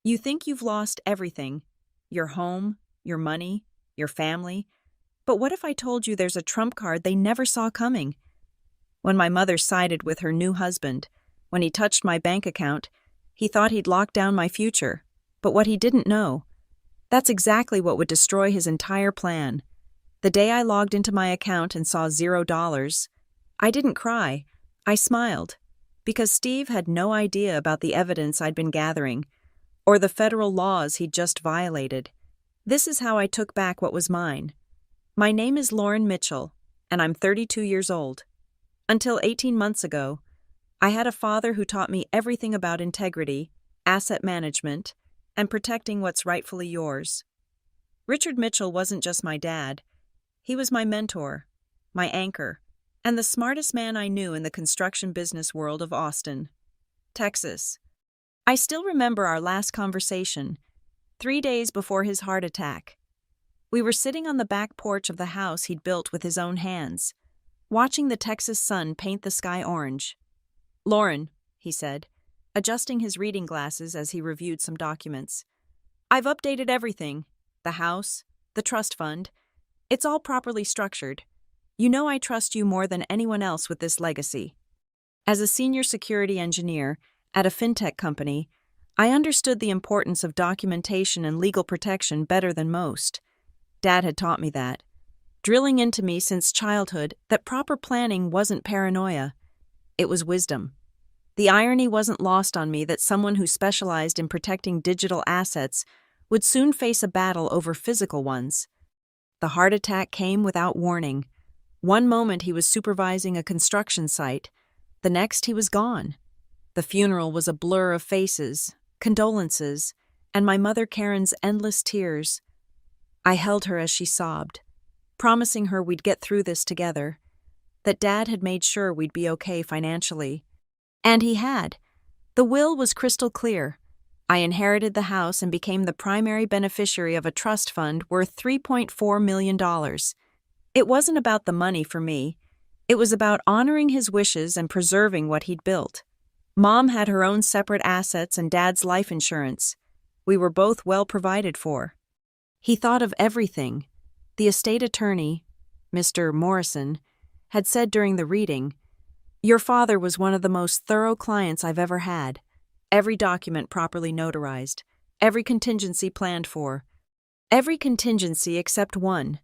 You think you've lost everything: your home, your money, your family. But what if I told you there's a trump card they never saw coming? When my mother sided with her new husband, when he touched my bank account, he thought he'd locked down my future. But what he didn't know, that's exactly what would destroy his entire plan. The day I logged into my account and saw $0, I didn't cry. I smiled, because Steve had no idea about the evidence I'd been gathering, or the federal laws he'd just violated. This is how I took back what was mine. My name is Lauren Mitchell, and I'm 32 years old. Until 18 months ago, I had a father who taught me everything about integrity, asset management, and protecting what's rightfully yours. Richard Mitchell wasn't just my dad. He was my mentor, my anchor, and the smartest man I knew in the construction business world of Austin, Texas. I still remember our last conversation, 3 days before his heart attack. We were sitting on the back porch of the house he'd built with his own hands, watching the Texas sun paint the sky orange. "Lauren," he said, adjusting his reading glasses as he reviewed some documents, "I've updated everything. The house, the trust fund. It's all properly structured. You know I trust you more than anyone else with this legacy." As a senior security engineer at a fintech company, I understood the importance of documentation and legal protection better than most. Dad had taught me that, drilling into me since childhood that proper planning wasn't paranoia, it was wisdom. The irony wasn't lost on me that someone who specialized in protecting digital assets would soon face a battle over physical ones. The heart attack came without warning. One moment he was supervising a construction site, the next he was gone. The funeral was a blur of faces, condolences, and my mother Karen's endless tears. I held her as she sobbed, promising her we'd get through this together, that Dad had made sure we'd be okay financially. And he had. The will was crystal clear. I inherited the house and became the primary beneficiary of a trust fund worth $3.4 million. It wasn't about the money for me. It was about honoring his wishes and preserving what he'd built. Mom had her own separate assets and Dad's life insurance. We were both well provided for. He thought of everything. The estate attorney, Mr. Morrison, had said during the reading, "Your father was one of the most thorough clients I've ever had. Every document properly notarized, every contingency planned for. Every contingency except one,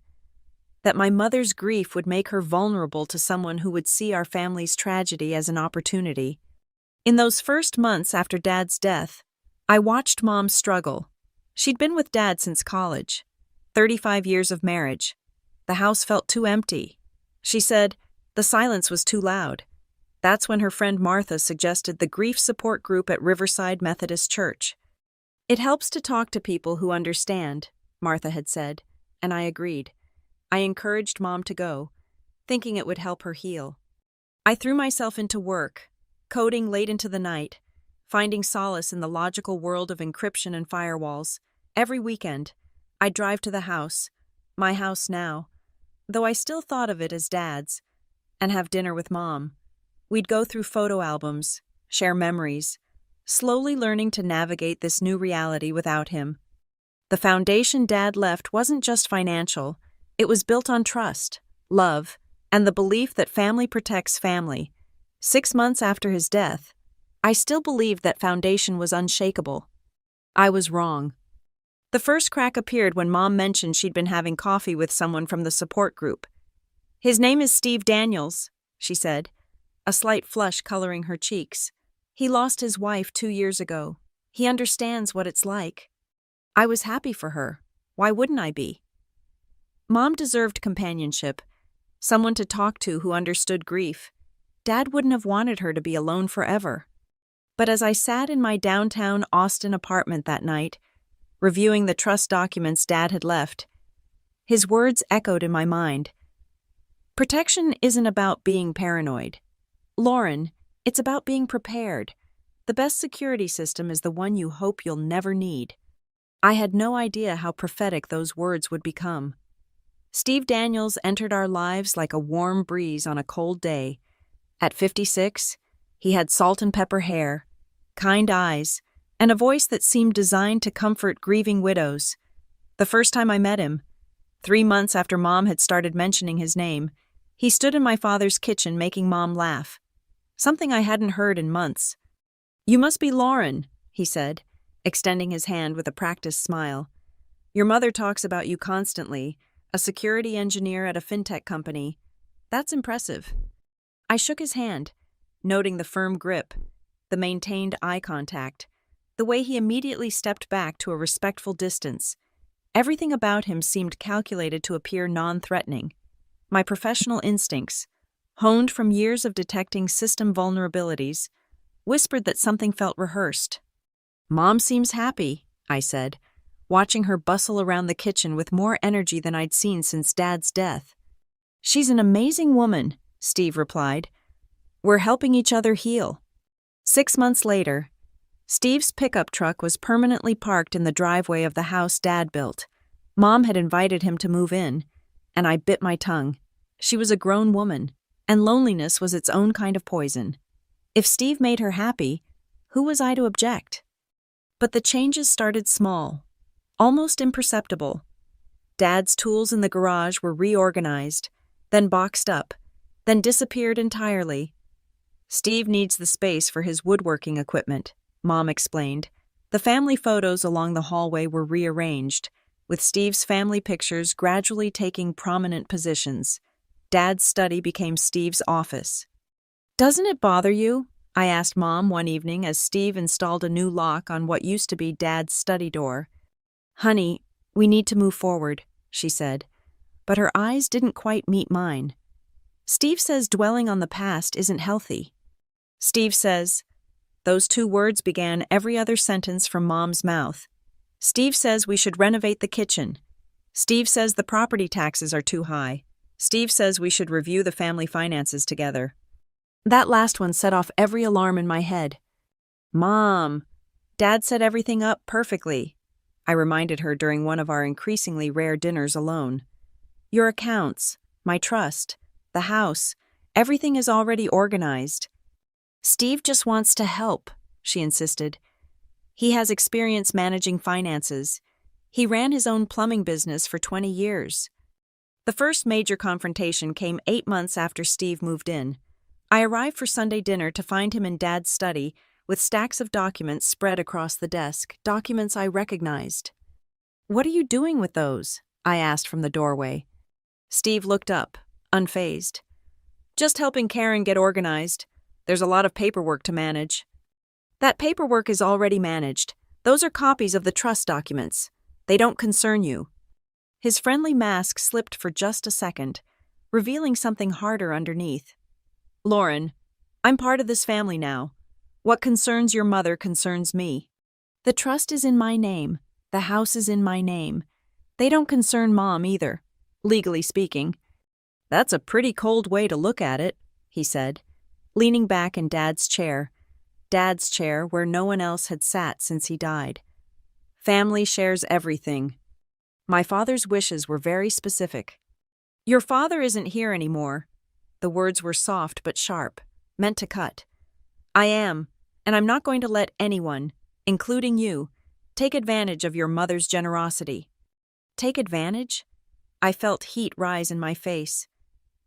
that my mother's grief would make her vulnerable to someone who would see our family's tragedy as an opportunity." In those first months after Dad's death, I watched Mom struggle. She'd been with Dad since college, 35 years of marriage. The house felt too empty. She said the silence was too loud. That's when her friend Martha suggested the grief support group at Riverside Methodist Church. "It helps to talk to people who understand," Martha had said, and I agreed. I encouraged Mom to go, thinking it would help her heal. I threw myself into work, coding late into the night, finding solace in the logical world of encryption and firewalls. Every weekend, I'd drive to the house, my house now, though I still thought of it as Dad's, and have dinner with Mom. We'd go through photo albums, share memories, slowly learning to navigate this new reality without him. The foundation Dad left wasn't just financial, it was built on trust, love, and the belief that family protects family. 6 months after his death, I still believed that foundation was unshakable. I was wrong. The first crack appeared when Mom mentioned she'd been having coffee with someone from the support group. "His name is Steve Daniels," she said, a slight flush coloring her cheeks. "He lost his wife 2 years ago. He understands what it's like." I was happy for her. Why wouldn't I be? Mom deserved companionship, someone to talk to who understood grief. Dad wouldn't have wanted her to be alone forever. But as I sat in my downtown Austin apartment that night, reviewing the trust documents Dad had left, his words echoed in my mind. Protection isn't about being paranoid. Lauren, it's about being prepared. The best security system is the one you hope you'll never need. I had no idea how prophetic those words would become. Steve Daniels entered our lives like a warm breeze on a cold day. At 56, he had salt and pepper hair, kind eyes, and a voice that seemed designed to comfort grieving widows. The first time I met him, 3 months after Mom had started mentioning his name, he stood in my father's kitchen making Mom laugh. Something I hadn't heard in months. "You must be Lauren," he said, extending his hand with a practiced smile. "Your mother talks about you constantly, a security engineer at a fintech company. That's impressive." I shook his hand, noting the firm grip, the maintained eye contact, the way he immediately stepped back to a respectful distance. Everything about him seemed calculated to appear non-threatening. My professional instincts, honed from years of detecting system vulnerabilities, whispered that something felt rehearsed. "Mom seems happy," I said, watching her bustle around the kitchen with more energy than I'd seen since Dad's death. "She's an amazing woman," Steve replied. "We're helping each other heal." 6 months later, Steve's pickup truck was permanently parked in the driveway of the house Dad built. Mom had invited him to move in, and I bit my tongue. She was a grown woman, and loneliness was its own kind of poison. If Steve made her happy, who was I to object? But the changes started small, almost imperceptible. Dad's tools in the garage were reorganized, then boxed up, then disappeared entirely. "Steve needs the space for his woodworking equipment," Mom explained. The family photos along the hallway were rearranged, with Steve's family pictures gradually taking prominent positions. Dad's study became Steve's office. "Doesn't it bother you?" I asked Mom one evening as Steve installed a new lock on what used to be Dad's study door. "Honey, we need to move forward," she said, but her eyes didn't quite meet mine. "Steve says dwelling on the past isn't healthy." "Steve says," those two words began every other sentence from Mom's mouth. "Steve says we should renovate the kitchen. Steve says the property taxes are too high. Steve says we should review the family finances together." That last one set off every alarm in my head. "Mom, Dad set everything up perfectly," I reminded her during one of our increasingly rare dinners alone. "Your accounts, my trust, the house, everything is already organized." "Steve just wants to help," she insisted. "He has experience managing finances. He ran his own plumbing business for 20 years. The first major confrontation came 8 months after Steve moved in. I arrived for Sunday dinner to find him in Dad's study with stacks of documents spread across the desk, documents I recognized. "What are you doing with those?" I asked from the doorway. Steve looked up, unfazed. "Just helping Karen get organized. There's a lot of paperwork to manage." "That paperwork is already managed. Those are copies of the trust documents. They don't concern you." His friendly mask slipped for just a second, revealing something harder underneath. "Lauren, I'm part of this family now. What concerns your mother concerns me. The trust is in my name. The house is in my name. They don't concern Mom either, legally speaking." "That's a pretty cold way to look at it," he said, leaning back in Dad's chair where no one else had sat since he died. "Family shares everything." My father's wishes were very specific. "Your father isn't here anymore." The words were soft but sharp, meant to cut. "I am, and I'm not going to let anyone, including you, take advantage of your mother's generosity." Take advantage? I felt heat rise in my face.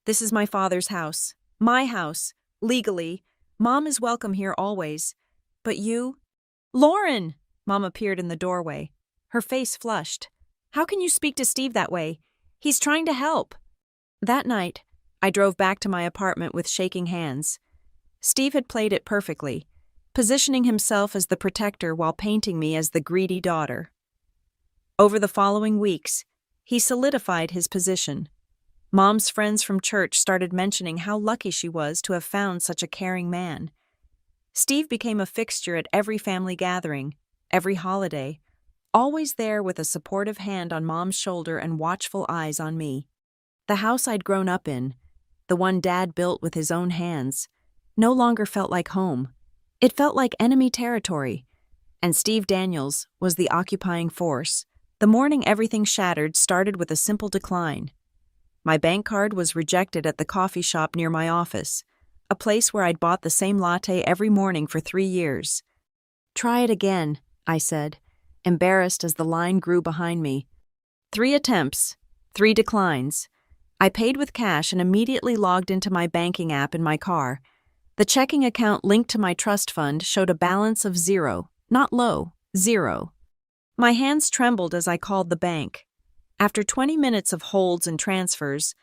"This is my father's house. My house. Legally. Mom is welcome here always. But you—" "Lauren!" Mom appeared in the doorway, her face flushed. "How can you speak to Steve that way? He's trying to help." That night, I drove back to my apartment with shaking hands. Steve had played it perfectly, positioning himself as the protector while painting me as the greedy daughter. Over the following weeks, he solidified his position. Mom's friends from church started mentioning how lucky she was to have found such a caring man. Steve became a fixture at every family gathering, every holiday, always there with a supportive hand on Mom's shoulder and watchful eyes on me. The house I'd grown up in, the one Dad built with his own hands, no longer felt like home. It felt like enemy territory, and Steve Daniels was the occupying force. The morning everything shattered started with a simple decline. My bank card was rejected at the coffee shop near my office, a place where I'd bought the same latte every morning for 3 years. Try it again, I said, embarrassed as the line grew behind me. 3 attempts, 3 declines. I paid with cash and immediately logged into my banking app in my car. The checking account linked to my trust fund showed a balance of 0, not low, 0. My hands trembled as I called the bank. After 20 minutes of holds and transfers,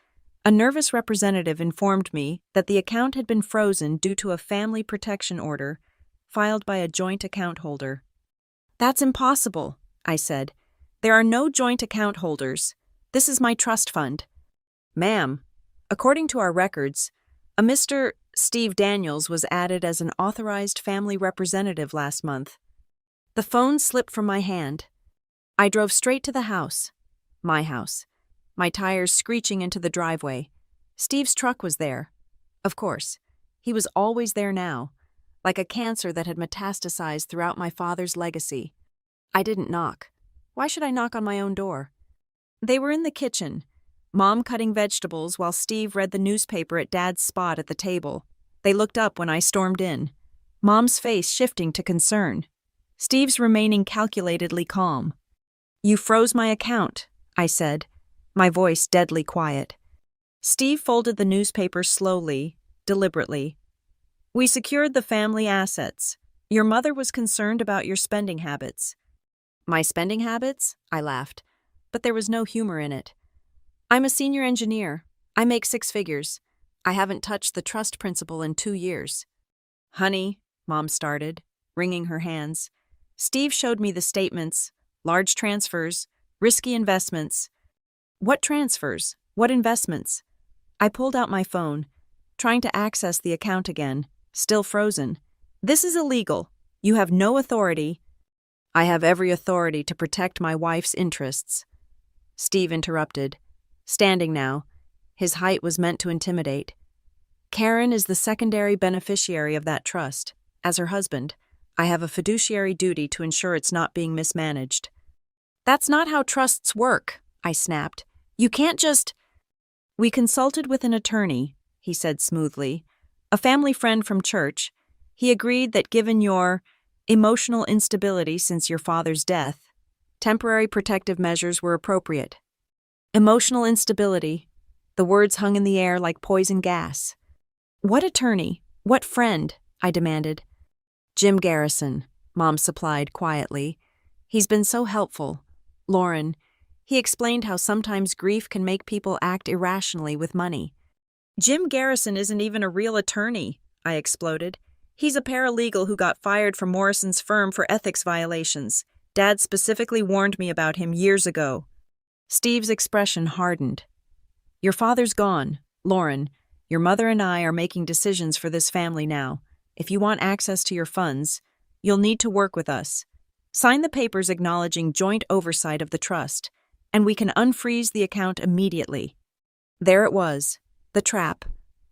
a nervous representative informed me that the account had been frozen due to a family protection order filed by a joint account holder. That's impossible, I said. There are no joint account holders. This is my trust fund. Ma'am, according to our records, a Mr. Steve Daniels was added as an authorized family representative last month. The phone slipped from my hand. I drove straight to the house. My house. My tires screeching into the driveway. Steve's truck was there. Of course. He was always there now, like a cancer that had metastasized throughout my father's legacy. I didn't knock. Why should I knock on my own door? They were in the kitchen, Mom cutting vegetables while Steve read the newspaper at Dad's spot at the table. They looked up when I stormed in, Mom's face shifting to concern. Steve's remaining calculatedly calm. You froze my account, I said, my voice deadly quiet. Steve folded the newspaper slowly, deliberately. We secured the family assets. Your mother was concerned about your spending habits. My spending habits? I laughed, but there was no humor in it. I'm a senior engineer. I make 6 figures. I haven't touched the trust principal in 2 years. Honey, Mom started, wringing her hands. Steve showed me the statements, large transfers, risky investments. What transfers? What investments? I pulled out my phone, trying to access the account again, still frozen. This is illegal. You have no authority. I have every authority to protect my wife's interests. Steve interrupted, standing now. His height was meant to intimidate. Karen is the secondary beneficiary of that trust. As her husband, I have a fiduciary duty to ensure it's not being mismanaged. That's not how trusts work, I snapped. You can't just... We consulted with an attorney, he said smoothly, a family friend from church. He agreed that given your emotional instability since your father's death, temporary protective measures were appropriate. Emotional instability. The words hung in the air like poison gas. What attorney? What friend? I demanded. Jim Garrison, Mom supplied quietly. He's been so helpful. Lauren, he explained how sometimes grief can make people act irrationally with money. Jim Garrison isn't even a real attorney, I exploded. He's a paralegal who got fired from Morrison's firm for ethics violations. Dad specifically warned me about him years ago. Steve's expression hardened. Your father's gone, Lauren. Your mother and I are making decisions for this family now. If you want access to your funds, you'll need to work with us. Sign the papers acknowledging joint oversight of the trust, and we can unfreeze the account immediately. There it was, the trap,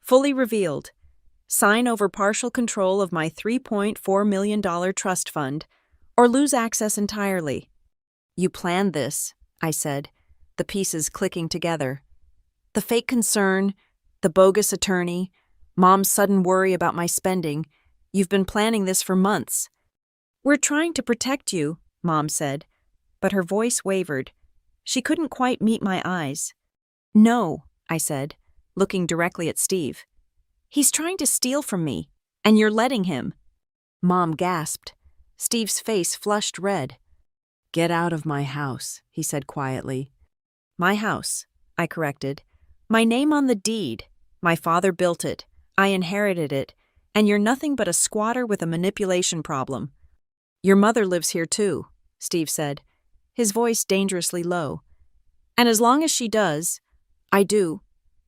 fully revealed. Sign over partial control of my $3.4 million trust fund, or lose access entirely. You planned this, I said, the pieces clicking together. The fake concern, the bogus attorney, Mom's sudden worry about my spending. You've been planning this for months. We're trying to protect you, Mom said, but her voice wavered. She couldn't quite meet my eyes. No, I said, looking directly at Steve. He's trying to steal from me, and you're letting him. Mom gasped. Steve's face flushed red. Get out of my house, he said quietly. My house, I corrected. My name on the deed. My father built it. I inherited it, and you're nothing but a squatter with a manipulation problem. Your mother lives here too, Steve said, his voice dangerously low. And as long as she does, I do.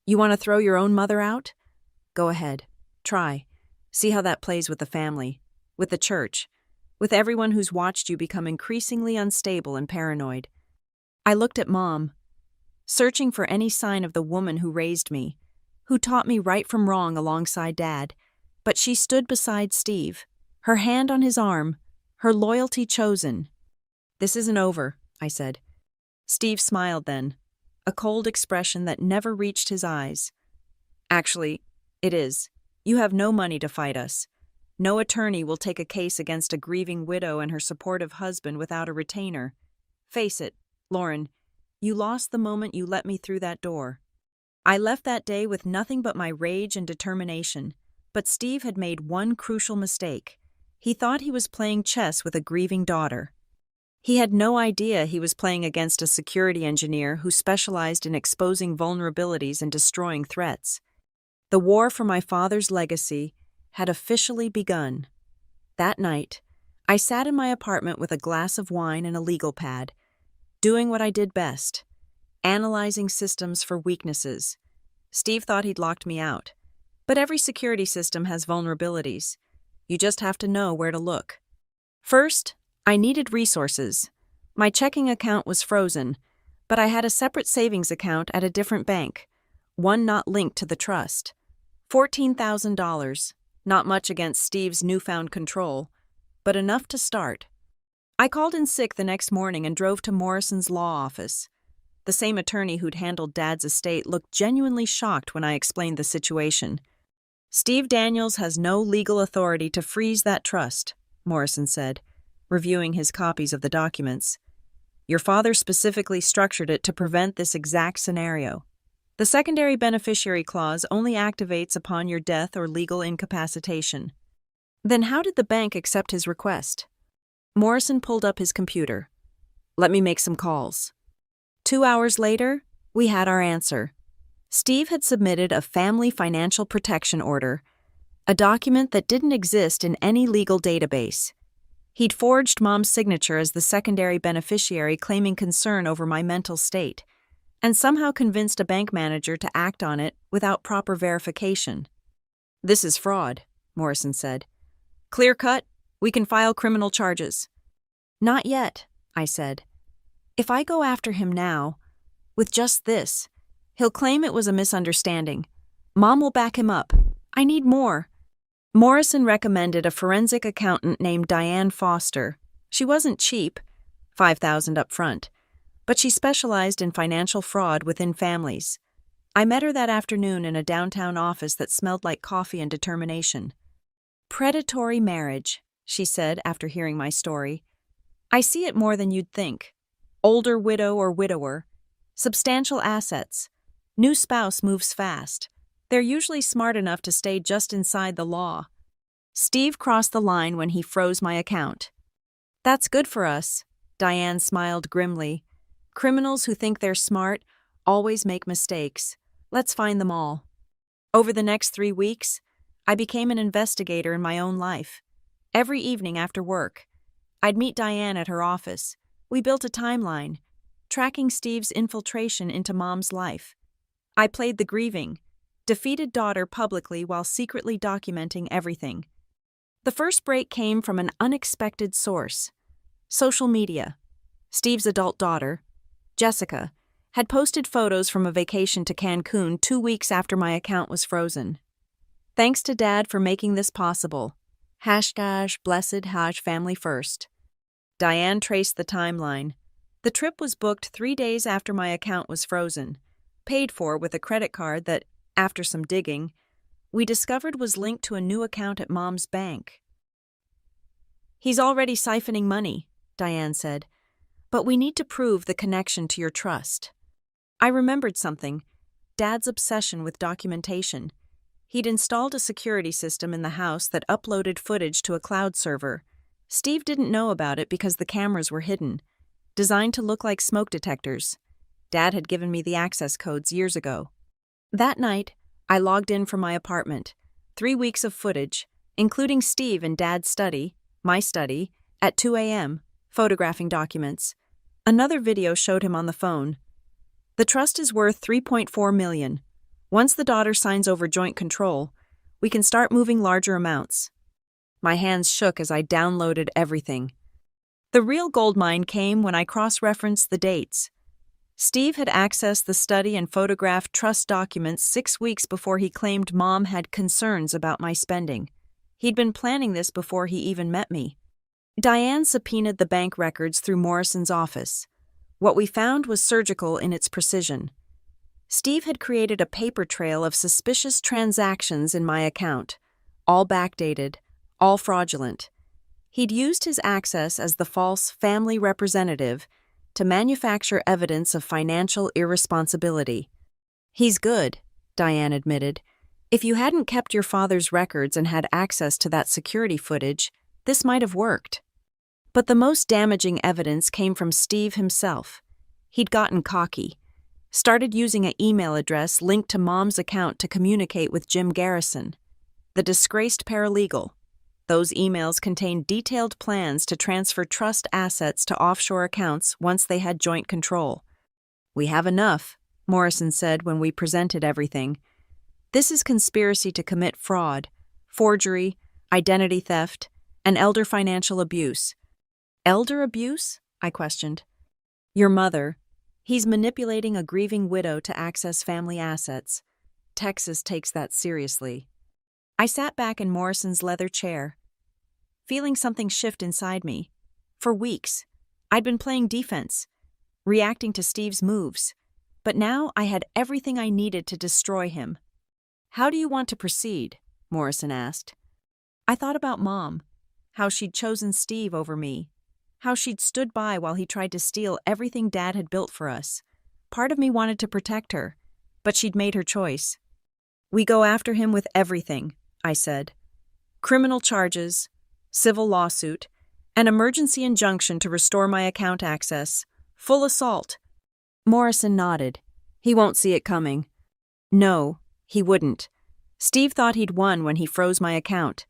You want to throw your own mother out? Go ahead. Try. See how that plays with the family, with the church, with everyone who's watched you become increasingly unstable and paranoid. I looked at Mom, searching for any sign of the woman who raised me, who taught me right from wrong alongside Dad, but she stood beside Steve, her hand on his arm, her loyalty chosen. This isn't over, I said. Steve smiled then, a cold expression that never reached his eyes. Actually, it is. You have no money to fight us. No attorney will take a case against a grieving widow and her supportive husband without a retainer. Face it, Lauren, you lost the moment you let me through that door. I left that day with nothing but my rage and determination, but Steve had made one crucial mistake. He thought he was playing chess with a grieving daughter. He had no idea he was playing against a security engineer who specialized in exposing vulnerabilities and destroying threats. The war for my father's legacy had officially begun. That night, I sat in my apartment with a glass of wine and a legal pad, doing what I did best, analyzing systems for weaknesses. Steve thought he'd locked me out, but every security system has vulnerabilities. You just have to know where to look. First, I needed resources. My checking account was frozen, but I had a separate savings account at a different bank, one not linked to the trust. $14,000, not much against Steve's newfound control, but enough to start. I called in sick the next morning and drove to Morrison's law office. The same attorney who'd handled Dad's estate looked genuinely shocked when I explained the situation. Steve Daniels has no legal authority to freeze that trust, Morrison said, reviewing his copies of the documents. Your father specifically structured it to prevent this exact scenario. The secondary beneficiary clause only activates upon your death or legal incapacitation. Then how did the bank accept his request? Morrison pulled up his computer. Let me make some calls. 2 hours later, we had our answer. Steve had submitted a family financial protection order, a document that didn't exist in any legal database. He'd forged Mom's signature as the secondary beneficiary, claiming concern over my mental state, and somehow convinced a bank manager to act on it without proper verification. This is fraud, Morrison said. Clear cut, we can file criminal charges. Not yet, I said. If I go after him now, with just this, he'll claim it was a misunderstanding. Mom will back him up. I need more. Morrison recommended a forensic accountant named Diane Foster. She wasn't cheap, $5,000 up front, but she specialized in financial fraud within families. I met her that afternoon in a downtown office that smelled like coffee and determination. Predatory marriage, she said after hearing my story. I see it more than you'd think. Older widow or widower, substantial assets, new spouse moves fast. They're usually smart enough to stay just inside the law. Steve crossed the line when he froze my account. That's good for us, Diane smiled grimly. Criminals who think they're smart always make mistakes. Let's find them all. Over the next 3 weeks, I became an investigator in my own life. Every evening after work, I'd meet Diane at her office. We built a timeline, tracking Steve's infiltration into Mom's life. I played the grieving, defeated daughter publicly while secretly documenting everything. The first break came from an unexpected source. Social media. Steve's adult daughter, Jessica, had posted photos from a vacation to Cancun 2 weeks after my account was frozen. Thanks to Dad for making this possible. #blessed family first. Diane traced the timeline. The trip was booked 3 days after my account was frozen, paid for with a credit card that, after some digging, we discovered was linked to a new account at Mom's bank. He's already siphoning money, Diane said, but we need to prove the connection to your trust. I remembered something, Dad's obsession with documentation. He'd installed a security system in the house that uploaded footage to a cloud server. Steve didn't know about it because the cameras were hidden, designed to look like smoke detectors. Dad had given me the access codes years ago. That night, I logged in from my apartment. 3 weeks of footage, including Steve in Dad's study, my study, at 2 a.m., photographing documents. Another video showed him on the phone. The trust is worth $3.4 million. Once the daughter signs over joint control, we can start moving larger amounts. My hands shook as I downloaded everything. The real goldmine came when I cross-referenced the dates. Steve had accessed the study and photographed trust documents 6 weeks before he claimed Mom had concerns about my spending. He'd been planning this before he even met me. Diane subpoenaed the bank records through Morrison's office. What we found was surgical in its precision. Steve had created a paper trail of suspicious transactions in my account, all backdated, all fraudulent. He'd used his access as the false family representative to manufacture evidence of financial irresponsibility. He's good, Diane admitted. If you hadn't kept your father's records and had access to that security footage, this might have worked. But the most damaging evidence came from Steve himself. He'd gotten cocky, started using an email address linked to Mom's account to communicate with Jim Garrison, the disgraced paralegal. Those emails contained detailed plans to transfer trust assets to offshore accounts once they had joint control. "We have enough," Morrison said when we presented everything. "This is conspiracy to commit fraud, forgery, identity theft, and elder financial abuse." "Elder abuse?" I questioned. "Your mother. He's manipulating a grieving widow to access family assets. Texas takes that seriously." I sat back in Morrison's leather chair, feeling something shift inside me. For weeks, I'd been playing defense, reacting to Steve's moves, but now I had everything I needed to destroy him. "How do you want to proceed?" Morrison asked. I thought about Mom, how she'd chosen Steve over me, how she'd stood by while he tried to steal everything Dad had built for us. Part of me wanted to protect her, but she'd made her choice. "We go after him with everything," I said. "Criminal charges, civil lawsuit, an emergency injunction to restore my account access, full assault." Morrison nodded. "He won't see it coming." No, he wouldn't. Steve thought he'd won when he froze my account.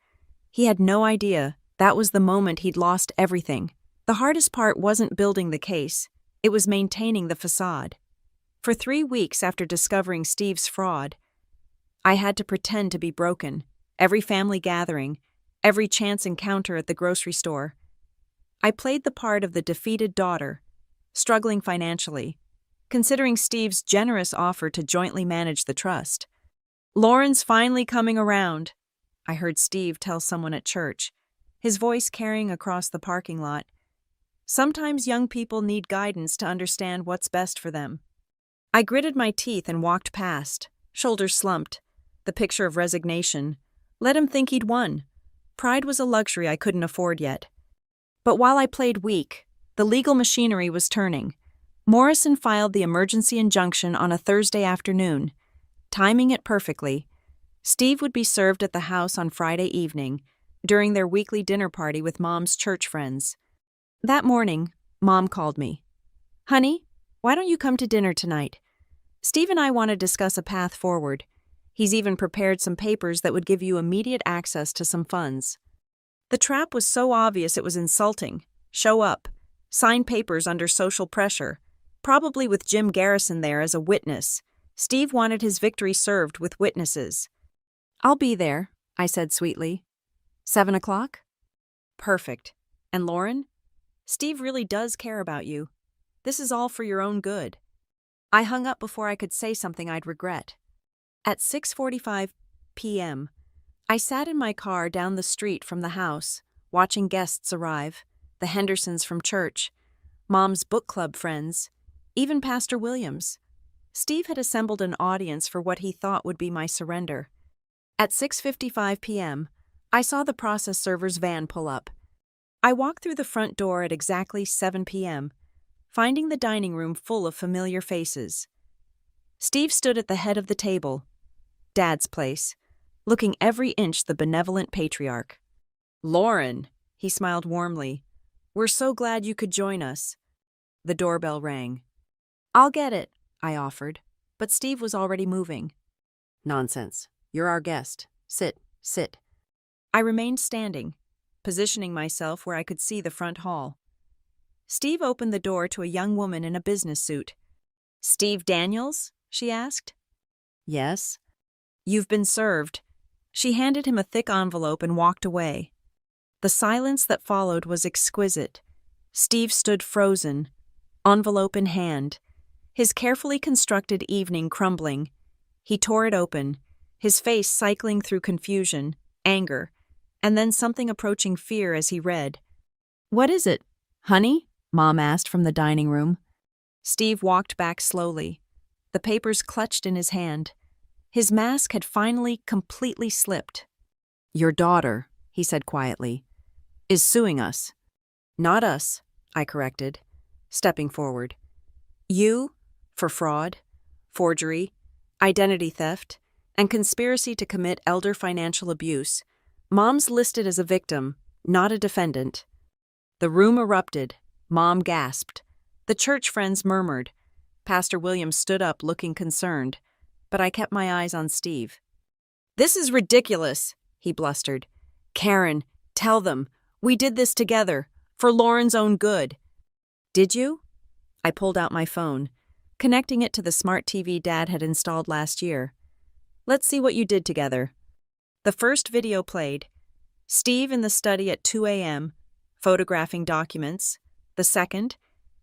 He had no idea that was the moment he'd lost everything. The hardest part wasn't building the case, it was maintaining the facade. For 3 weeks after discovering Steve's fraud, I had to pretend to be broken. Every family gathering, every chance encounter at the grocery store. I played the part of the defeated daughter, struggling financially, considering Steve's generous offer to jointly manage the trust. "Lauren's finally coming around," I heard Steve tell someone at church, his voice carrying across the parking lot. Sometimes young people need guidance to understand what's best for them. I gritted my teeth and walked past, shoulders slumped, the picture of resignation. Let him think he'd won. Pride was a luxury I couldn't afford yet. But while I played weak, the legal machinery was turning. Morrison filed the emergency injunction on a Thursday afternoon. Timing it perfectly, Steve would be served at the house on Friday evening, during their weekly dinner party with Mom's church friends. That morning, Mom called me. "Honey, why don't you come to dinner tonight? Steve and I want to discuss a path forward. He's even prepared some papers that would give you immediate access to some funds." The trap was so obvious it was insulting. Show up. Sign papers under social pressure. Probably with Jim Garrison there as a witness. Steve wanted his victory served with witnesses. "I'll be there," I said sweetly. 7 o'clock? Perfect. "And Lauren? Steve really does care about you. This is all for your own good." I hung up before I could say something I'd regret. At 6:45 p.m., I sat in my car down the street from the house, watching guests arrive, the Hendersons from church, Mom's book club friends, even Pastor Williams. Steve had assembled an audience for what he thought would be my surrender. At 6:55 p.m., I saw the process server's van pull up. I walked through the front door at exactly 7 p.m., finding the dining room full of familiar faces. Steve stood at the head of the table, Dad's place, looking every inch the benevolent patriarch. "Lauren," he smiled warmly, "we're so glad you could join us." The doorbell rang. "I'll get it," I offered, but Steve was already moving. "Nonsense. You're our guest. Sit, sit." I remained standing, positioning myself where I could see the front hall. Steve opened the door to a young woman in a business suit. "Steve Daniels?" she asked. "Yes." "You've been served." She handed him a thick envelope and walked away. The silence that followed was exquisite. Steve stood frozen, envelope in hand, his carefully constructed evening crumbling. He tore it open, his face cycling through confusion, anger, and then something approaching fear as he read. "What is it, honey?" Mom asked from the dining room. Steve walked back slowly, the papers clutched in his hand. His mask had finally completely slipped. "Your daughter," he said quietly, is suing us. Not us, I corrected, stepping forward. You, for fraud, forgery, identity theft, and conspiracy to commit elder financial abuse. Mom's listed as a victim, not a defendant. The room erupted. Mom gasped. The church friends murmured. Pastor Williams stood up looking concerned, but I kept my eyes on Steve. This is ridiculous, he blustered. Karen, tell them. We did this together, for Lauren's own good. Did you? I pulled out my phone, connecting it to the smart TV Dad had installed last year. Let's see what you did together. The first video played. Steve in the study at 2 a.m., photographing documents. The second,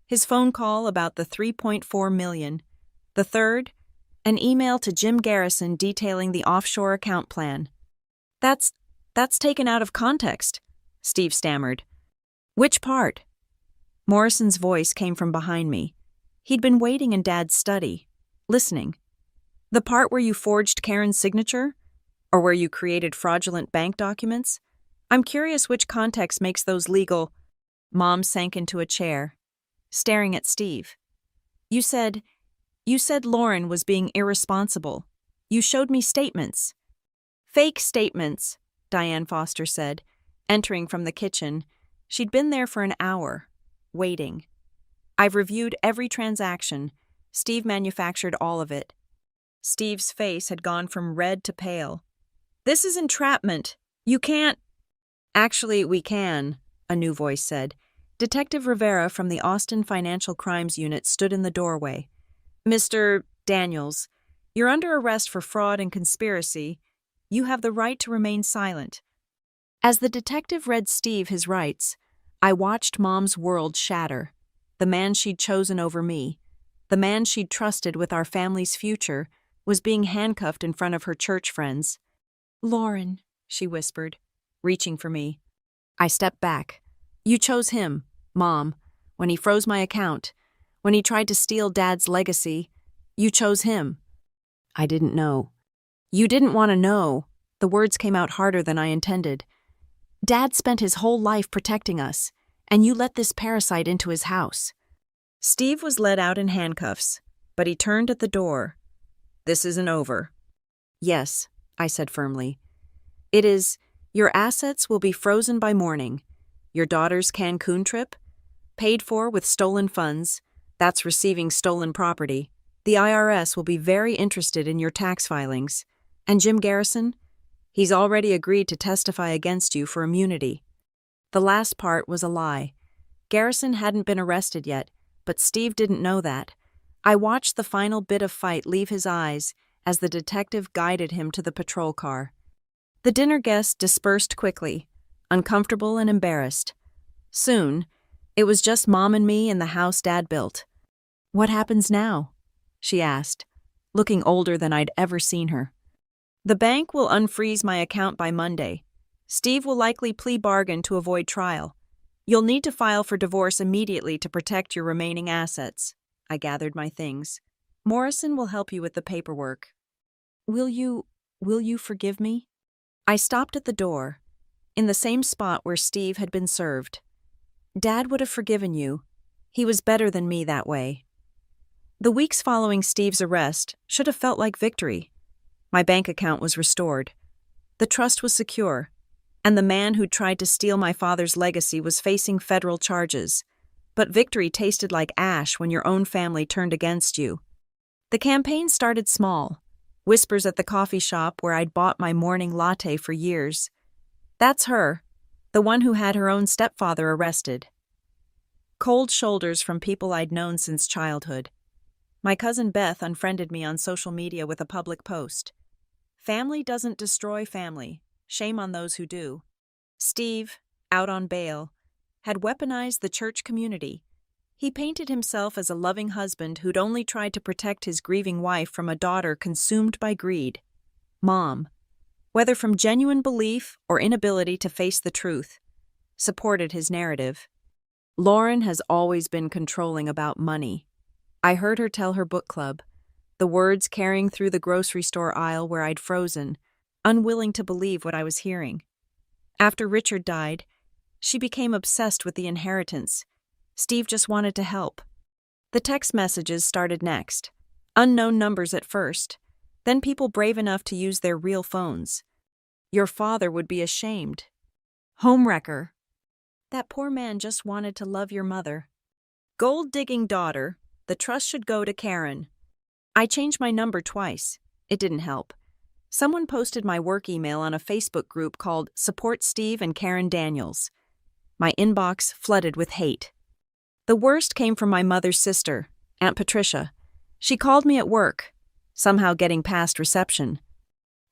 his phone call about the $3.4 million. The third, an email to Jim Garrison detailing the offshore account plan. That's taken out of context, Steve stammered. Which part? Morrison's voice came from behind me. He'd been waiting in Dad's study, listening. The part where you forged Karen's signature? Or where you created fraudulent bank documents? I'm curious which context makes those legal. Mom sank into a chair, staring at Steve. You said Lauren was being irresponsible. You showed me statements. Fake statements, Diane Foster said, entering from the kitchen. She'd been there for an hour, waiting. I've reviewed every transaction. Steve manufactured all of it. Steve's face had gone from red to pale. This is entrapment. You can't. Actually, we can, a new voice said. Detective Rivera from the Austin Financial Crimes Unit stood in the doorway. Mr. Daniels, you're under arrest for fraud and conspiracy. You have the right to remain silent. As the detective read Steve his rights, I watched Mom's world shatter. The man she'd chosen over me, the man she'd trusted with our family's future, was being handcuffed in front of her church friends. Lauren, she whispered, reaching for me. I stepped back. You chose him, Mom, when he froze my account, when he tried to steal Dad's legacy. You chose him. I didn't know. You didn't want to know. The words came out harder than I intended. Dad spent his whole life protecting us, and you let this parasite into his house. Steve was led out in handcuffs, but he turned at the door. This isn't over. Yes, I said firmly. It is. Your assets will be frozen by morning. Your daughter's Cancun trip? Paid for with stolen funds. That's receiving stolen property. The IRS will be very interested in your tax filings. And Jim Garrison? He's already agreed to testify against you for immunity. The last part was a lie. Garrison hadn't been arrested yet, but Steve didn't know that. I watched the final bit of fight leave his eyes as the detective guided him to the patrol car. The dinner guests dispersed quickly, uncomfortable and embarrassed. Soon, it was just Mom and me in the house Dad built. What happens now? She asked, looking older than I'd ever seen her. The bank will unfreeze my account by Monday. Steve will likely plea bargain to avoid trial. You'll need to file for divorce immediately to protect your remaining assets. I gathered my things. Morrison will help you with the paperwork. Will you forgive me? I stopped at the door, in the same spot where Steve had been served. Dad would have forgiven you. He was better than me that way. The weeks following Steve's arrest should have felt like victory. My bank account was restored. The trust was secure, and the man who tried to steal my father's legacy was facing federal charges. But victory tasted like ash when your own family turned against you. The campaign started small. Whispers at the coffee shop where I'd bought my morning latte for years. That's her, the one who had her own stepfather arrested. Cold shoulders from people I'd known since childhood. My cousin Beth unfriended me on social media with a public post. Family doesn't destroy family. Shame on those who do. Steve, out on bail, had weaponized the church community. He painted himself as a loving husband who'd only tried to protect his grieving wife from a daughter consumed by greed. Mom, whether from genuine belief or inability to face the truth, supported his narrative. Lauren has always been controlling about money. I heard her tell her book club, the words carrying through the grocery store aisle where I'd frozen, unwilling to believe what I was hearing. After Richard died, she became obsessed with the inheritance. Steve just wanted to help. The text messages started next. Unknown numbers at first, then people brave enough to use their real phones. Your father would be ashamed. Homewrecker. That poor man just wanted to love your mother. Gold-digging daughter, the trust should go to Karen. I changed my number twice. It didn't help. Someone posted my work email on a Facebook group called Support Steve and Karen Daniels. My inbox flooded with hate. The worst came from my mother's sister, Aunt Patricia. She called me at work, somehow getting past reception.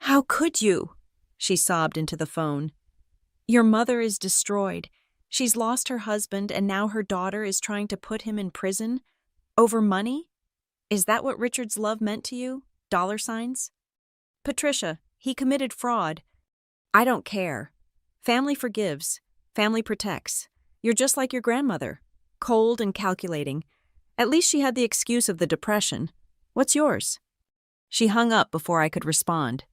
"How could you?" she sobbed into the phone. "Your mother is destroyed. She's lost her husband and now her daughter is trying to put him in prison? Over money? Is that what Richard's love meant to you? Dollar signs? Patricia, he committed fraud. I don't care. Family forgives. Family protects. You're just like your grandmother. Cold and calculating. At least she had the excuse of the depression. What's yours?" She hung up before I could respond.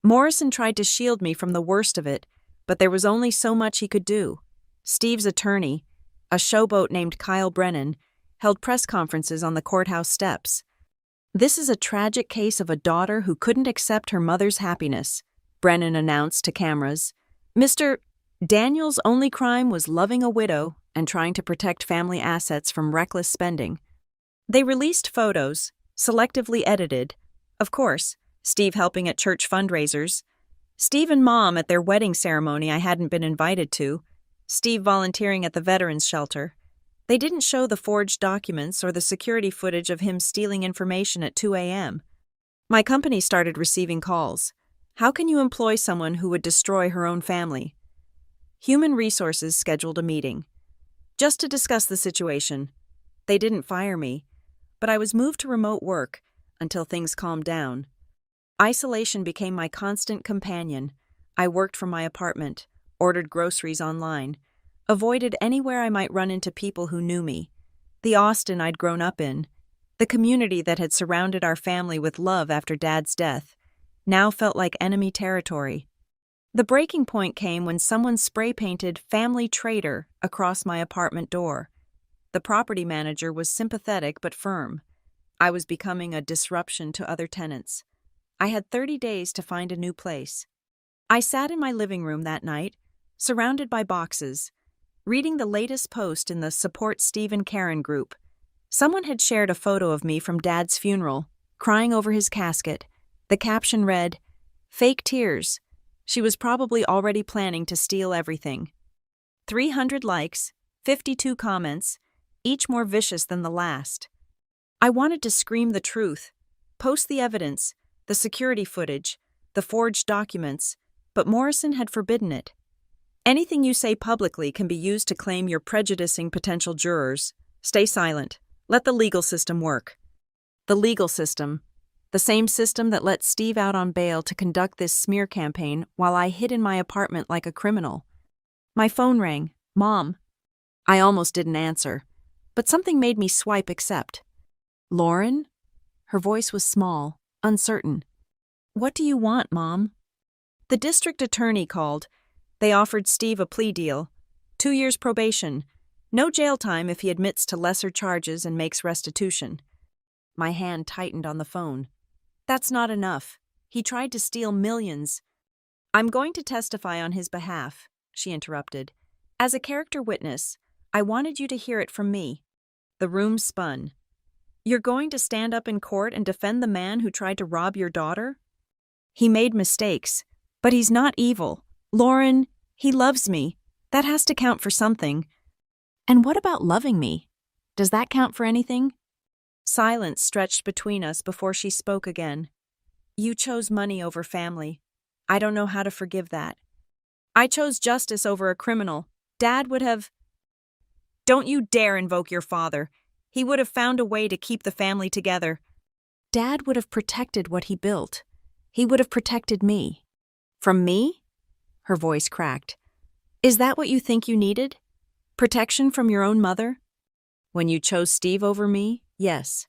Morrison tried to shield me from the worst of it, but there was only so much he could do. Steve's attorney, a showboat named Kyle Brennan, held press conferences on the courthouse steps. "This is a tragic case of a daughter who couldn't accept her mother's happiness," Brennan announced to cameras. "Mr. Daniel's only crime was loving a widow and trying to protect family assets from reckless spending." They released photos, selectively edited. Of course, Steve helping at church fundraisers. Steve and Mom at their wedding ceremony I hadn't been invited to. Steve volunteering at the veterans shelter. They didn't show the forged documents or the security footage of him stealing information at 2 a.m. My company started receiving calls. How can you employ someone who would destroy her own family? Human Resources scheduled a meeting, just to discuss the situation. They didn't fire me, but I was moved to remote work until things calmed down. Isolation became my constant companion. I worked from my apartment, ordered groceries online, avoided anywhere I might run into people who knew me. The Austin I'd grown up in, the community that had surrounded our family with love after Dad's death, now felt like enemy territory. The breaking point came when someone spray-painted "Family Traitor" across my apartment door. The property manager was sympathetic but firm. I was becoming a disruption to other tenants. I had 30 days to find a new place. I sat in my living room that night, surrounded by boxes, reading the latest post in the Support Steve and Karen group. Someone had shared a photo of me from Dad's funeral, crying over his casket. The caption read, "Fake tears. She was probably already planning to steal everything." 300 likes, 52 comments, each more vicious than the last. I wanted to scream the truth, post the evidence, the security footage, the forged documents, but Morrison had forbidden it. "Anything you say publicly can be used to claim you're prejudicing potential jurors. Stay silent. Let the legal system work." The legal system. The same system that let Steve out on bail to conduct this smear campaign while I hid in my apartment like a criminal. My phone rang. "Mom." I almost didn't answer, but something made me swipe accept. "Lauren?" Her voice was small, uncertain. "What do you want, Mom?" The district attorney called. They offered Steve a plea deal. 2 years probation. No jail time if he admits to lesser charges and makes restitution. My hand tightened on the phone. "That's not enough. He tried to steal millions." "I'm going to testify on his behalf," she interrupted. "As a character witness, I wanted you to hear it from me." The room spun. "You're going to stand up in court and defend the man who tried to rob your daughter?" "He made mistakes, but he's not evil. Lauren, he loves me. That has to count for something." "And what about loving me? Does that count for anything?" Silence stretched between us before she spoke again. "You chose money over family. I don't know how to forgive that. I chose justice over a criminal. Dad would have—" "Don't you dare invoke your father. He would have found a way to keep the family together." "Dad would have protected what he built. He would have protected me." "From me?" Her voice cracked. "Is that what you think you needed? Protection from your own mother?" "When you chose Steve over me, yes."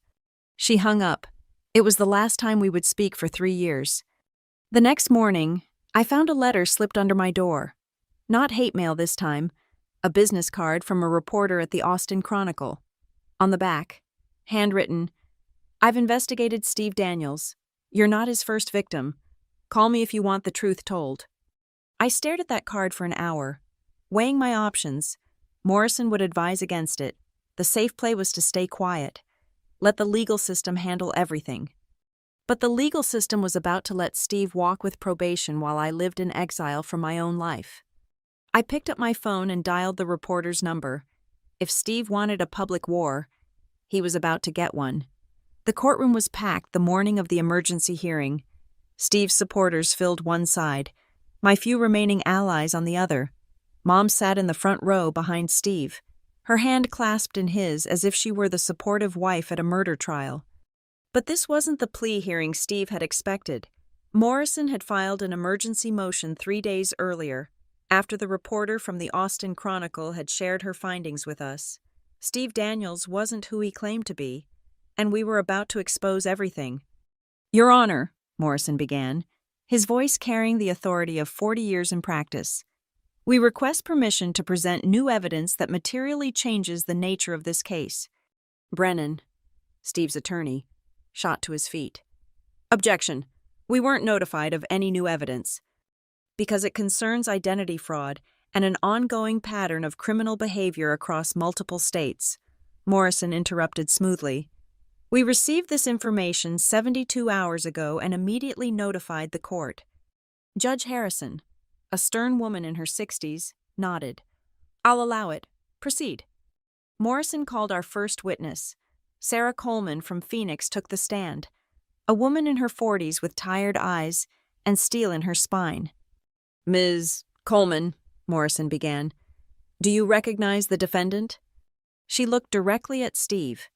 She hung up. It was the last time we would speak for 3 years. The next morning, I found a letter slipped under my door. Not hate mail this time. A business card from a reporter at the Austin Chronicle. On the back, handwritten, "I've investigated Steve Daniels. You're not his first victim. Call me if you want the truth told." I stared at that card for an hour, weighing my options. Morrison would advise against it. The safe play was to stay quiet. Let the legal system handle everything. But the legal system was about to let Steve walk with probation while I lived in exile from my own life. I picked up my phone and dialed the reporter's number. If Steve wanted a public war, he was about to get one. The courtroom was packed the morning of the emergency hearing. Steve's supporters filled one side, my few remaining allies on the other. Mom sat in the front row behind Steve, her hand clasped in his as if she were the supportive wife at a murder trial. But this wasn't the plea hearing Steve had expected. Morrison had filed an emergency motion 3 days earlier, after the reporter from the Austin Chronicle had shared her findings with us. Steve Daniels wasn't who he claimed to be, and we were about to expose everything. "Your Honor," Morrison began, his voice carrying the authority of 40 years in practice, "we request permission to present new evidence that materially changes the nature of this case." Brennan, Steve's attorney, shot to his feet. "Objection. We weren't notified of any new evidence. Because it concerns identity fraud and an ongoing pattern of criminal behavior across multiple states," Morrison interrupted smoothly. "We received this information 72 hours ago and immediately notified the court." Judge Harrison, a stern woman in her 60s, nodded. "I'll allow it. Proceed." Morrison called our first witness. Sarah Coleman from Phoenix took the stand, a woman in her 40s with tired eyes and steel in her spine. "Ms. Coleman," Morrison began, "do you recognize the defendant?" She looked directly at Steve.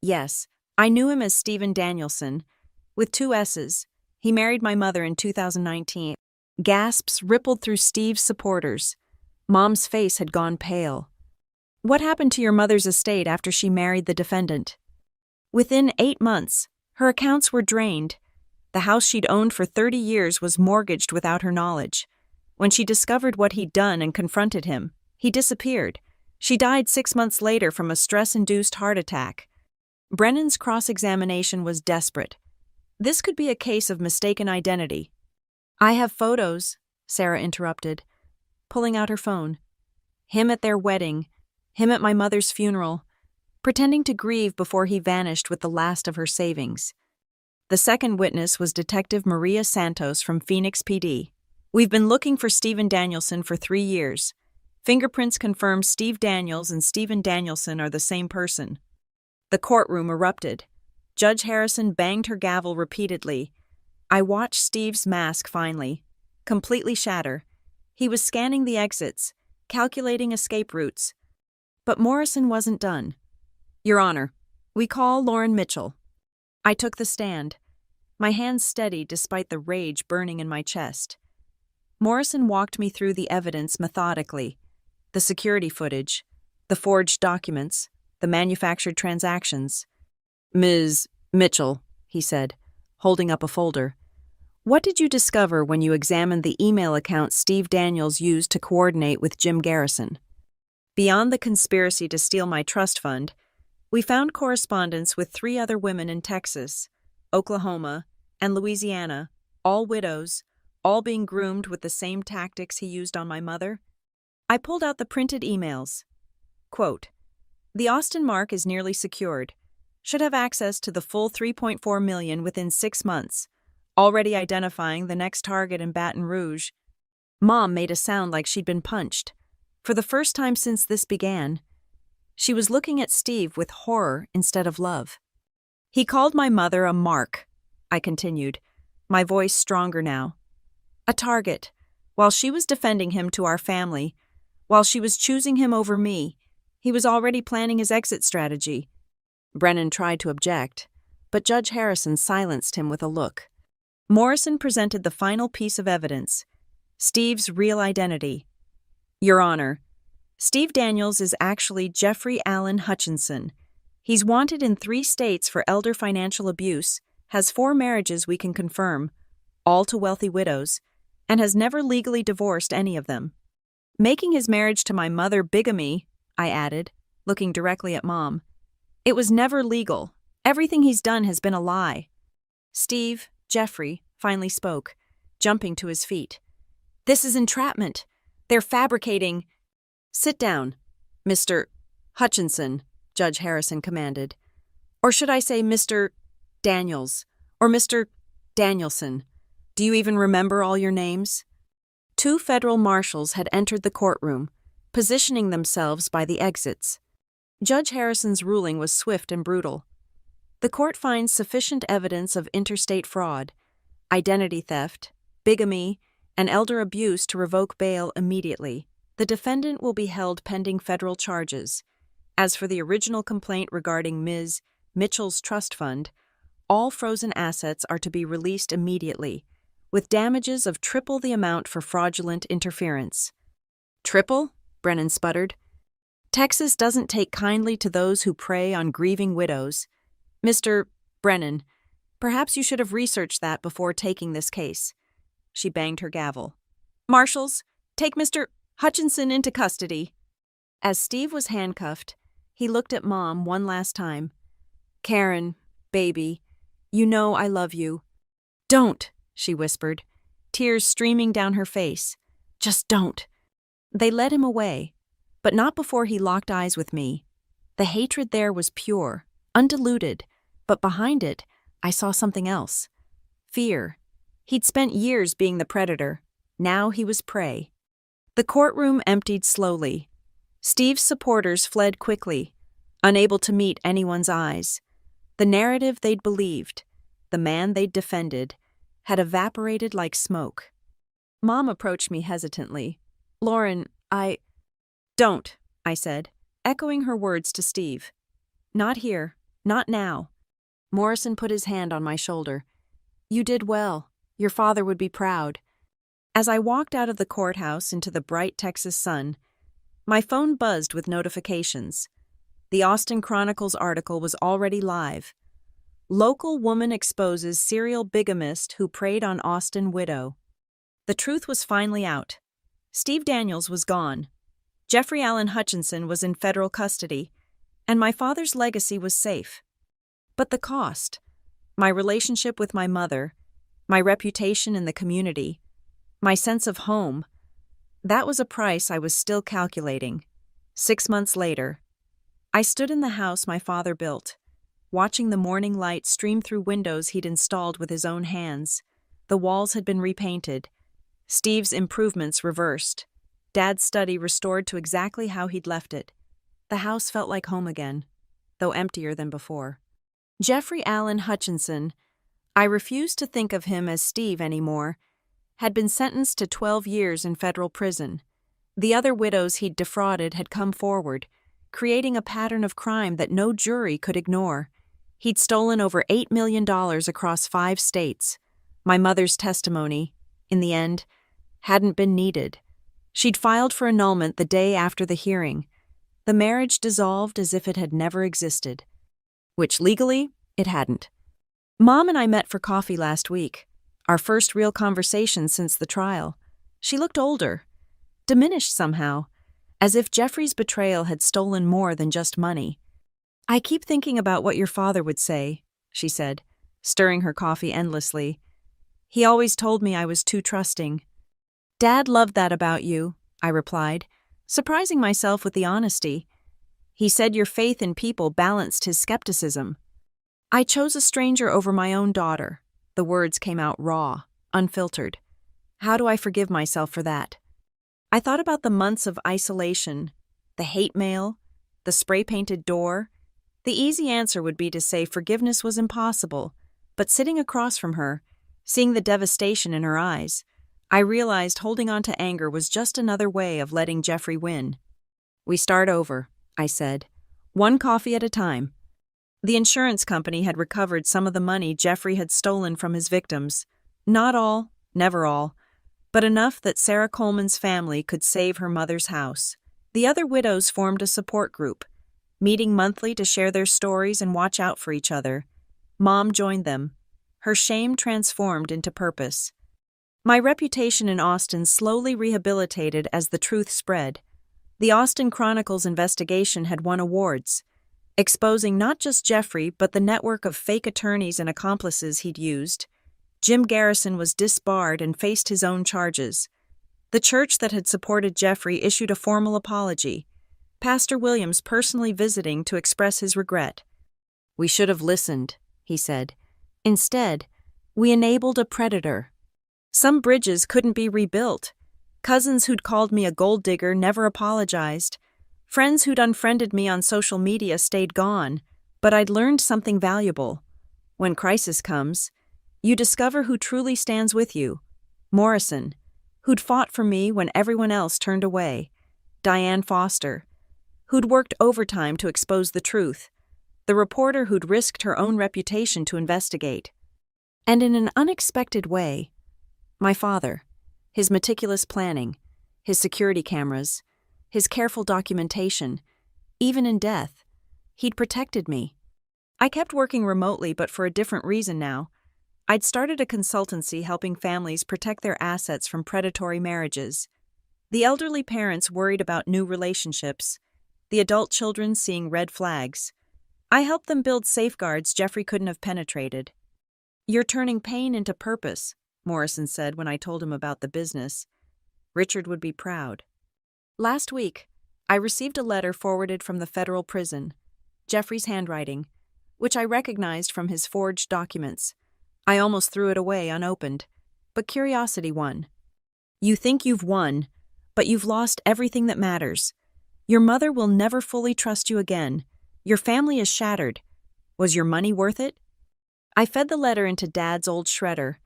"Yes, I knew him as Stephen Danielson, with 2 S's. He married my mother in 2019. Gasps rippled through Steve's supporters. Mom's face had gone pale. "What happened to your mother's estate after she married the defendant?" "Within 8 months, her accounts were drained. The house she'd owned for 30 years was mortgaged without her knowledge. When she discovered what he'd done and confronted him, he disappeared. She died 6 months later from a stress-induced heart attack." Brennan's cross-examination was desperate. This could be a case of mistaken identity. "I have photos," Sarah interrupted, pulling out her phone. "Him at their wedding, him at my mother's funeral, pretending to grieve before he vanished with the last of her savings." The second witness was Detective Maria Santos from Phoenix PD. "We've been looking for Stephen Danielson for 3 years. Fingerprints confirm Steve Daniels and Stephen Danielson are the same person." The courtroom erupted. Judge Harrison banged her gavel repeatedly. I watched Steve's mask finally, completely shatter. He was scanning the exits, calculating escape routes. But Morrison wasn't done. "Your Honor, we call Lauren Mitchell." I took the stand, my hands steady despite the rage burning in my chest. Morrison walked me through the evidence methodically. The security footage, the forged documents, the manufactured transactions. "Ms. Mitchell," he said, holding up a folder, "what did you discover when you examined the email account Steve Daniels used to coordinate with Jim Garrison?" Beyond the conspiracy to steal my trust fund, we found correspondence with 3 other women in Texas, Oklahoma, and Louisiana, all widows, all being groomed with the same tactics he used on my mother. I pulled out the printed emails. Quote, "The Austin mark is nearly secured. Should have access to the full $3.4 million within 6 months. Already identifying the next target in Baton Rouge." Mom made a sound like she'd been punched. For the first time since this began, she was looking at Steve with horror instead of love. "He called my mother a mark," I continued, my voice stronger now. "A target, while she was defending him to our family, while she was choosing him over me. He was already planning his exit strategy." Brennan tried to object, but Judge Harrison silenced him with a look. Morrison presented the final piece of evidence, Steve's real identity. "Your Honor, Steve Daniels is actually Jeffrey Allen Hutchinson. He's wanted in 3 states for elder financial abuse, has 4 marriages we can confirm, all to wealthy widows, and has never legally divorced any of them." Making his marriage to my mother bigamy, I added, looking directly at Mom. It was never legal. Everything he's done has been a lie. Steve, Jeffrey, finally spoke, jumping to his feet. This is entrapment. They're fabricating. Sit down, Mr. Hutchinson, Judge Harrison commanded. Or should I say Mr. Daniels, or Mr. Danielson? Do you even remember all your names? 2 federal marshals had entered the courtroom, positioning themselves by the exits. Judge Harrison's ruling was swift and brutal. The court finds sufficient evidence of interstate fraud, identity theft, bigamy, and elder abuse to revoke bail immediately. The defendant will be held pending federal charges. As for the original complaint regarding Ms. Mitchell's trust fund, all frozen assets are to be released immediately, with damages of triple the amount for fraudulent interference. Triple? Brennan sputtered. Texas doesn't take kindly to those who prey on grieving widows. Mr. Brennan, perhaps you should have researched that before taking this case. She banged her gavel. Marshals, take Mr. Hutchinson into custody. As Steve was handcuffed, he looked at Mom one last time. Karen, baby, you know I love you. Don't, she whispered, tears streaming down her face. Just don't. They led him away, but not before he locked eyes with me. The hatred there was pure, undiluted, but behind it, I saw something else. Fear. He'd spent years being the predator. Now he was prey. The courtroom emptied slowly. Steve's supporters fled quickly, unable to meet anyone's eyes. The narrative they'd believed, the man they'd defended, had evaporated like smoke. Mom approached me hesitantly. Lauren, Don't, I said, echoing her words to Steve. Not here, not now. Morrison put his hand on my shoulder. You did well. Your father would be proud. As I walked out of the courthouse into the bright Texas sun, my phone buzzed with notifications. The Austin Chronicle's article was already live. Local woman exposes serial bigamist who preyed on Austin widow. The truth was finally out. Steve Daniels was gone. Jeffrey Allen Hutchinson was in federal custody, and my father's legacy was safe. But the cost, my relationship with my mother, my reputation in the community, my sense of home, that was a price I was still calculating. 6 months later, I stood in the house my father built, watching the morning light stream through windows he'd installed with his own hands. The walls had been repainted, Steve's improvements reversed, Dad's study restored to exactly how he'd left it. The house felt like home again, though emptier than before. Jeffrey Allen Hutchinson, I refused to think of him as Steve anymore, had been sentenced to 12 years in federal prison. The other widows he'd defrauded had come forward, creating a pattern of crime that no jury could ignore. He'd stolen over $8 million across 5 states. My mother's testimony, in the end, hadn't been needed. She'd filed for annulment the day after the hearing. The marriage dissolved as if it had never existed, which legally, it hadn't. Mom and I met for coffee last week, our first real conversation since the trial. She looked older, diminished somehow, as if Jeffrey's betrayal had stolen more than just money. I keep thinking about what your father would say, she said, stirring her coffee endlessly. He always told me I was too trusting. Dad loved that about you, I replied, surprising myself with the honesty. He said your faith in people balanced his skepticism. I chose a stranger over my own daughter. The words came out raw, unfiltered. How do I forgive myself for that? I thought about the months of isolation, the hate mail, the spray-painted door. The easy answer would be to say forgiveness was impossible, but sitting across from her, seeing the devastation in her eyes, I realized holding on to anger was just another way of letting Jeffrey win. We start over, I said, one coffee at a time. The insurance company had recovered some of the money Jeffrey had stolen from his victims. Not all, never all, but enough that Sarah Coleman's family could save her mother's house. The other widows formed a support group, meeting monthly to share their stories and watch out for each other. Mom joined them. Her shame transformed into purpose. My reputation in Austin slowly rehabilitated as the truth spread. The Austin Chronicle's investigation had won awards, exposing not just Jeffrey but the network of fake attorneys and accomplices he'd used. Jim Garrison was disbarred and faced his own charges. The church that had supported Jeffrey issued a formal apology, Pastor Williams personally visiting to express his regret. "We should have listened," he said. "Instead, we enabled a predator. Some bridges couldn't be rebuilt. Cousins who'd called me a gold digger never apologized. Friends who'd unfriended me on social media stayed gone, but I'd learned something valuable. When crisis comes, you discover who truly stands with you. Morrison, who'd fought for me when everyone else turned away. Diane Foster, who'd worked overtime to expose the truth. The reporter who'd risked her own reputation to investigate. And in an unexpected way, my father, his meticulous planning, his security cameras, his careful documentation, even in death, he'd protected me. I kept working remotely, but for a different reason now. I'd started a consultancy helping families protect their assets from predatory marriages. The elderly parents worried about new relationships, the adult children seeing red flags. I helped them build safeguards Jeffrey couldn't have penetrated. "You're turning pain into purpose," Morrison said when I told him about the business. Richard would be proud. Last week, I received a letter forwarded from the federal prison, Jeffrey's handwriting, which I recognized from his forged documents. I almost threw it away unopened, but curiosity won. "You think you've won, but you've lost everything that matters. Your mother will never fully trust you again. Your family is shattered. Was your money worth it?" I fed the letter into Dad's old shredder,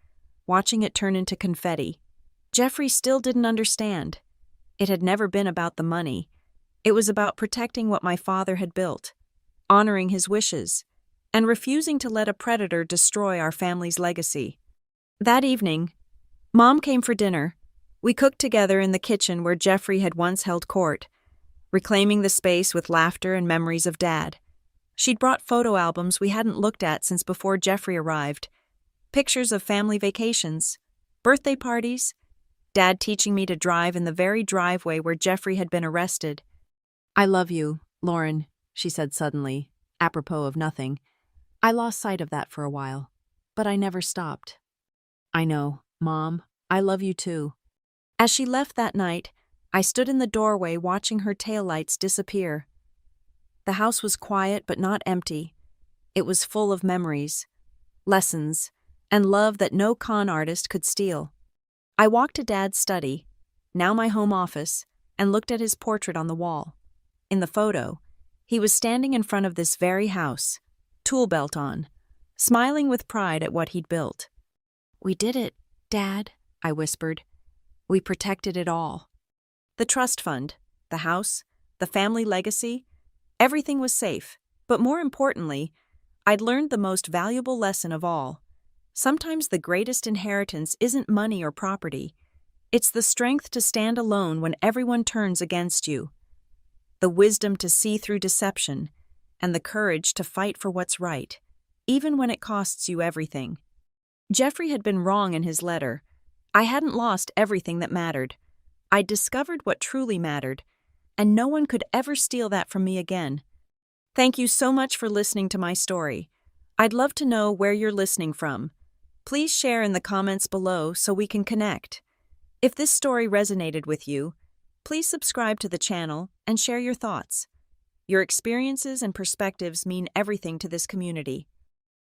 watching it turn into confetti. Jeffrey still didn't understand. It had never been about the money. It was about protecting what my father had built, honoring his wishes, and refusing to let a predator destroy our family's legacy. That evening, Mom came for dinner. We cooked together in the kitchen where Jeffrey had once held court, reclaiming the space with laughter and memories of Dad. She'd brought photo albums we hadn't looked at since before Jeffrey arrived. Pictures of family vacations, birthday parties, Dad teaching me to drive in the very driveway where Jeffrey had been arrested. "I love you, Lauren," she said suddenly, apropos of nothing. "I lost sight of that for a while, but I never stopped." "I know, Mom. I love you too." As she left that night, I stood in the doorway watching her taillights disappear. The house was quiet but not empty. It was full of memories, lessons, and love that no con artist could steal. I walked to Dad's study, now my home office, and looked at his portrait on the wall. In the photo, he was standing in front of this very house, tool belt on, smiling with pride at what he'd built. "We did it, Dad," I whispered. "We protected it all. The trust fund, the house, the family legacy, everything was safe. But more importantly, I'd learned the most valuable lesson of all. Sometimes the greatest inheritance isn't money or property. It's the strength to stand alone when everyone turns against you, the wisdom to see through deception, and the courage to fight for what's right, even when it costs you everything." Jeffrey had been wrong in his letter. I hadn't lost everything that mattered. I'd discovered what truly mattered, and no one could ever steal that from me again. Thank you so much for listening to my story. I'd love to know where you're listening from. Please share in the comments below so we can connect. If this story resonated with you, please subscribe to the channel and share your thoughts. Your experiences and perspectives mean everything to this community.